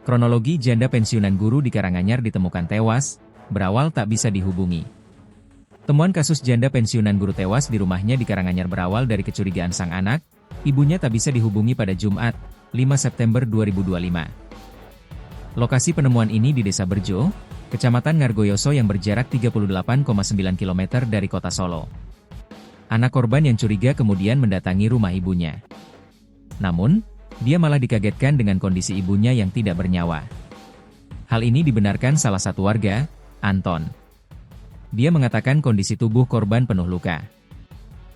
Kronologi janda pensiunan guru di Karanganyar ditemukan tewas, berawal tak bisa dihubungi. Temuan kasus janda pensiunan guru tewas di rumahnya di Karanganyar berawal dari kecurigaan sang anak, ibunya tak bisa dihubungi pada Jumat, 5 September 2025. Lokasi penemuan ini di Desa Berjo, Kecamatan Ngargoyoso yang berjarak 38,9 km dari kota Solo. Anak korban yang curiga kemudian mendatangi rumah ibunya. Namun, dia malah dikagetkan dengan kondisi ibunya yang tidak bernyawa. Hal ini dibenarkan salah satu warga, Anton. Dia mengatakan kondisi tubuh korban penuh luka.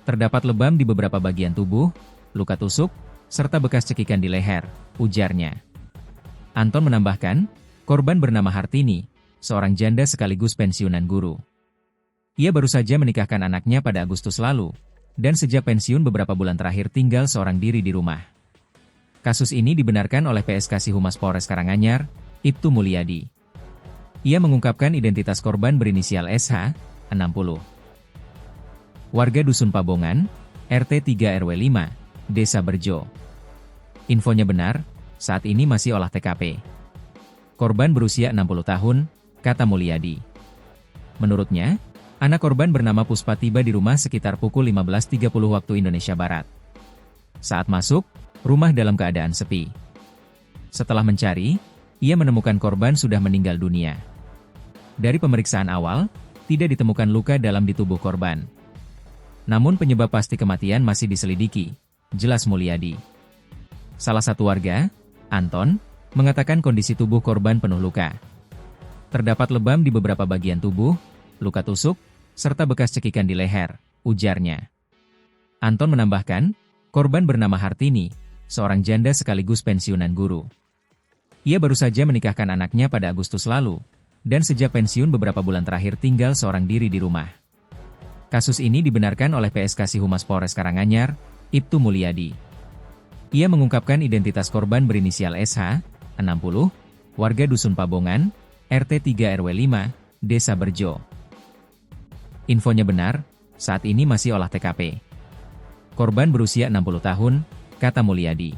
Terdapat lebam di beberapa bagian tubuh, luka tusuk, serta bekas cekikan di leher, ujarnya. Anton menambahkan, korban bernama Hartini, seorang janda sekaligus pensiunan guru. Ia baru saja menikahkan anaknya pada Agustus lalu, dan sejak pensiun beberapa bulan terakhir tinggal seorang diri di rumah. Kasus ini dibenarkan oleh PSK Humas Polres Karanganyar, Ibtu Mulyadi. Ia mengungkapkan identitas korban berinisial SH, 60. Warga Dusun Pabongan, RT 3 RW 5, Desa Berjo. Infonya benar, saat ini masih olah TKP. Korban berusia 60 tahun, kata Mulyadi. Menurutnya, anak korban bernama Puspa tiba di rumah sekitar pukul 15.30 waktu Indonesia Barat. Saat masuk, rumah dalam keadaan sepi. Setelah mencari, ia menemukan korban sudah meninggal dunia. Dari pemeriksaan awal, tidak ditemukan luka dalam di tubuh korban. Namun penyebab pasti kematian masih diselidiki, jelas Mulyadi. Salah satu warga, Anton, mengatakan kondisi tubuh korban penuh luka. Terdapat lebam di beberapa bagian tubuh, luka tusuk, serta bekas cekikan di leher, ujarnya. Anton menambahkan, korban bernama Hartini, seorang janda sekaligus pensiunan guru. Ia baru saja menikahkan anaknya pada Agustus lalu, dan sejak pensiun beberapa bulan terakhir tinggal seorang diri di rumah. Kasus ini dibenarkan oleh PSK Humas Polres Karanganyar, Ibtu Mulyadi. Ia mengungkapkan identitas korban berinisial SH, 60, warga Dusun Pabongan, RT 3 RW 5, Desa Berjo. Infonya benar, saat ini masih olah TKP. Korban berusia 60 tahun, kata Mulyadi.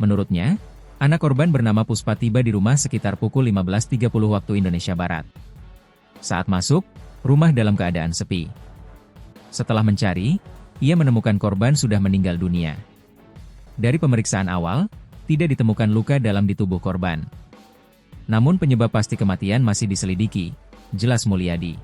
Menurutnya, anak korban bernama Puspa tiba di rumah sekitar pukul 15.30 waktu Indonesia Barat. Saat masuk, rumah dalam keadaan sepi. Setelah mencari, ia menemukan korban sudah meninggal dunia. Dari pemeriksaan awal, tidak ditemukan luka dalam di tubuh korban. Namun penyebab pasti kematian masih diselidiki, jelas Mulyadi.